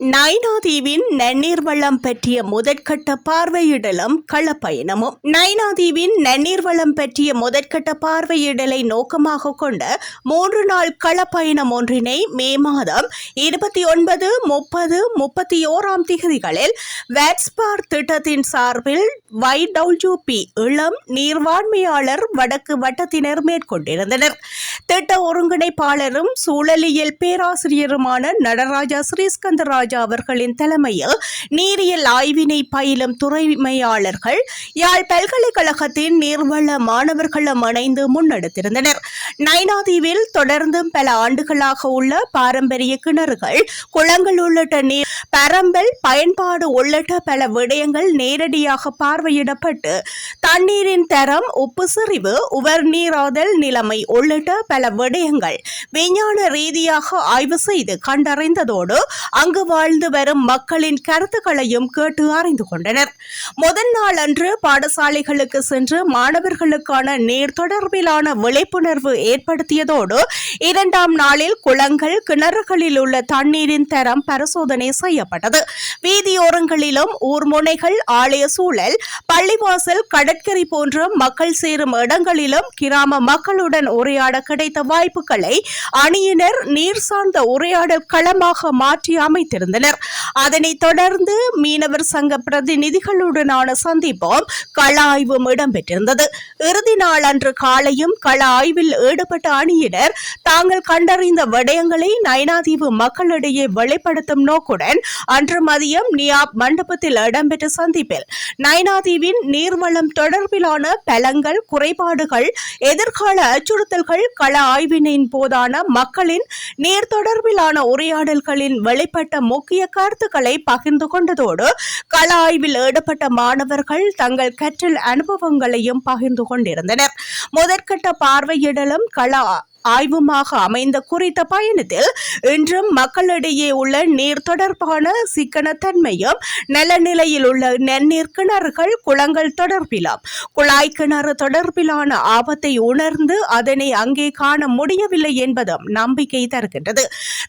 நைனாதீவின் நன்னீர் வளம் பற்றிய முதற்கட்ட பார்வையிடலும் களப்பயணமும். நைனாதீவின் நன்னீர் வளம் பற்றிய முதற்கட்ட பார்வையிடலை நோக்கமாக கொண்ட 3 நாள் களப்பயணம் ஒன்றினை மே மாதம் 29, 30, 31 திகதிகளில் வேட்ஸ்பார் திட்டத்தின் சார்பில் YWP இளம் நீர்வாண்மையாளர் வடக்கு வட்டத்தினர் மேற்கொண்டிருந்தனர். திட்ட ஒருங்கிணைப்பாளரும் சூழலியல் பேராசிரியருமான நடராஜா ஸ்ரீஸ்கந்தராஜா அவர்களின் தலைமையில் நீரியல் ஆய்வினை பயிலும் துறைமையாளர்கள் யாழ் பல்கலைக்கழகத்தின் நீர்வள மாணவர்களும் இணைந்து முன்னெடுத்திருந்தனர். நைனாதீவில் தொடர்ந்தும் பல ஆண்டுகளாக உள்ள பாரம்பரிய கிணறுகள், குளங்கள் உள்ளிட்ட நீர் பரம்பல் பயன்பாடு உள்ளிட்ட பல விடயங்கள் நேரடியாக பார்வையிடப்பட்டு தண்ணீரின் தரம், உப்பு செறிவு, உவர் நீராதல் நிலைமை உள்ளிட்ட பல விடயங்கள் விஞ்ஞான ரீதியாக ஆய்வு செய்து கண்டறிந்ததோடு அங்கு வாழ்ந்து வரும் மக்களின் கருத்துக்களையும் கேட்டு அறிந்து கொண்டனர். முதல் நாள் அன்று பாடசாலைகளுக்கு சென்று மாணவர்களுக்கான நீர் தொடர்பிலான விழிப்புணர்வு ஏற்படுத்தியதோடு 2ஆம் நாளில் குளங்கள், கிணறுகளில் உள்ள தண்ணீரின் தரம் பரிசோதனை செய்யப்பட்டது. வீதியோரங்களிலும் ஊர்முனைகள், ஆலய சூழல், பள்ளிவாசல், கடற்கரை போன்ற மக்கள் சேரும் இடங்களிலும் கிராம மக்களுடன் உரையாட கிடைத்த வாய்ப்புகளை அணியினர் நீர் சார்ந்த உரையாடல் களமாக மாற்றி அமைத்திருந்தனர். அதனைத் தொடர்ந்து மீனவர் சங்க பிரதிநிதிகளுடனான சந்திப்பும் கள ஆய்வும் இடம்பெற்றிருந்தது. இறுதி நாள் அன்று காலையும் கள ஆய்வில் ஈடுபட்ட அணியினர் தாங்கள் கண்டறிந்த விடயங்களை நைனாதீவு மக்களிடையே வெளிப்படுத்தும் நோக்குடன் அன்று மதியம் நியாப் மண்டபத்தில் இடம்பெற்ற சந்திப்பில் நைனாதீவின் நீர்வளம் தொடர்பிலான பலங்கள், குறைபாடுகள், எதிர்கால அச்சுறுத்தல்கள், கள ஆய்வினின் போதான மக்களின் நீர் தொடர்பிலான உரையாடல்களின் வெளிப்பட்ட முக்கிய கருத்துக்களை பகிர்ந்து கொண்டதோடு கள ஆய்வில் ஈடுபட்ட மாணவர்கள் தங்கள் கற்றல் அனுபவங்களையும் பகிர்ந்து கொண்டிருந்தனர். முதற்கட்ட பார்வையிடலும் கள ஆய்வுமாக அமைந்த குறித்த பயணத்தில் இன்றும் மக்களிடையே உள்ள நீர் தொடர்பான சிக்கனத்தன்மையும், நலநிலையில் உள்ள நன்னீர் கிணறுகள், குளங்கள் தொடர்பிலும் குழாய் கிணறு தொடர்பிலான ஆபத்தை உணர்ந்து அதனை அங்கே காண முடியவில்லை என்பதும் நம்பிக்கை தருகின்றது.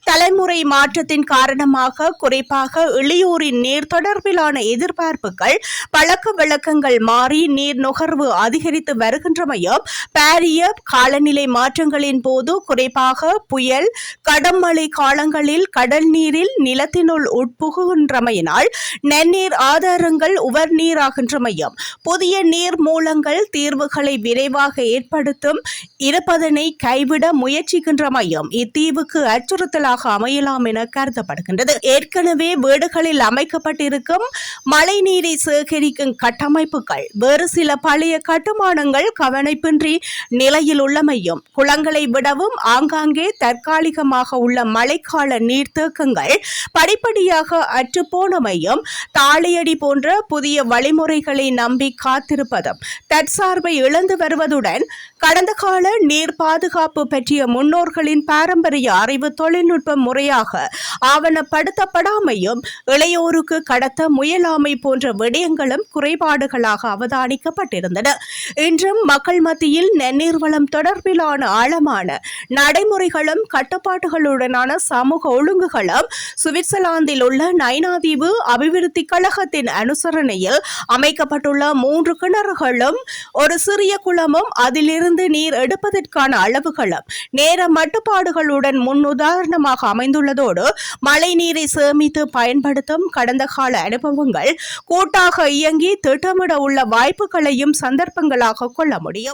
தலைமுறை மாற்றத்தின் காரணமாக குறிப்பாக இளையோரின் நீர் தொடர்பிலான எதிர்பார்ப்புகள், பழக்க வழக்கங்கள் மாறி நீர் நுகர்வு அதிகரித்து வருகின்றமையும், பாரிய காலநிலை மாற்றங்களின் போது குறிப்பாக புயல், கடும்-மழை காலங்களில் கடல் நீரில் நிலத்தினுள் உட்புகுகின்றமையினால் நன்னீர் ஆதாரங்கள் உவர் நீராகின்றமையும், புதிய நீர் மூலங்கள் தீர்வுகளை விரைவாக ஏற்படுத்தும் இருப்பதனை கைவிட முயற்சிக்கின்றமையும் இத்தீவுக்கு அச்சுறுத்தலாக அமையலாம் என கருதப்படுகின்றது. ஏற்கனவே வீடுகளில் அமைக்கப்பட்டிருக்கும் மழை நீரை சேகரிக்கும் கட்டமைப்புகள், வேறு சில பழைய கட்டுமானங்கள் கவனிப்பின்றி நிலையில் உள்ளமையும், குளங்களை விடவும் ஆங்காங்கே தற்காலிகமாக உள்ள மழைக்கால நீர்த்தேக்கங்கள் படிப்படியாக அற்றுப்போனமையும், தாளையடி போன்ற புதிய வழிமுறைகளை நம்பி காத்திருப்பதும் தற்சார்பை இழந்து வருவதுடன் கடந்த கால நீர் பாதுகாப்பு பற்றிய முன்னோர்களின் பாரம்பரிய அறிவு தொழில்நுட்ப முறையாக ஆவணப்படுத்தப்படாமையும், இளையோருக்கு கடத்த முயலாமை போன்ற விடயங்களும் குறைபாடுகளாக அவதானிக்கப்பட்டிருந்தன. இன்றும் மக்கள் மத்தியில் நன்னீர் வளம் தொடர்பிலான ஆழமான நடைமுறைகளும் கட்டுப்பாடுகளுடனான சமூக ஒழுங்குகளும் சுவிட்சர்லாந்தில் உள்ள நைனாதீவு அபிவிருத்தி கழகத்தின் அனுசரணையில் அமைக்கப்பட்டுள்ள 3 கிணறுகளும், ஒரு சிறிய குளமும், அதிலிருந்து நீர் எடுப்பதற்கான அளவுகளும் நேர மட்டுப்பாடுகளுடன் முன்னுதாரணமாக அமைந்துள்ளதோடு மழை நீரை சேமித்து பயன்படுத்தும் கடந்த கால அனுபவங்கள் கூட்டாக இயங்கி திட்டமிட உள்ள வாய்ப்புகளையும் சந்தர்ப்பங்களாக கொள்ள முடியும்.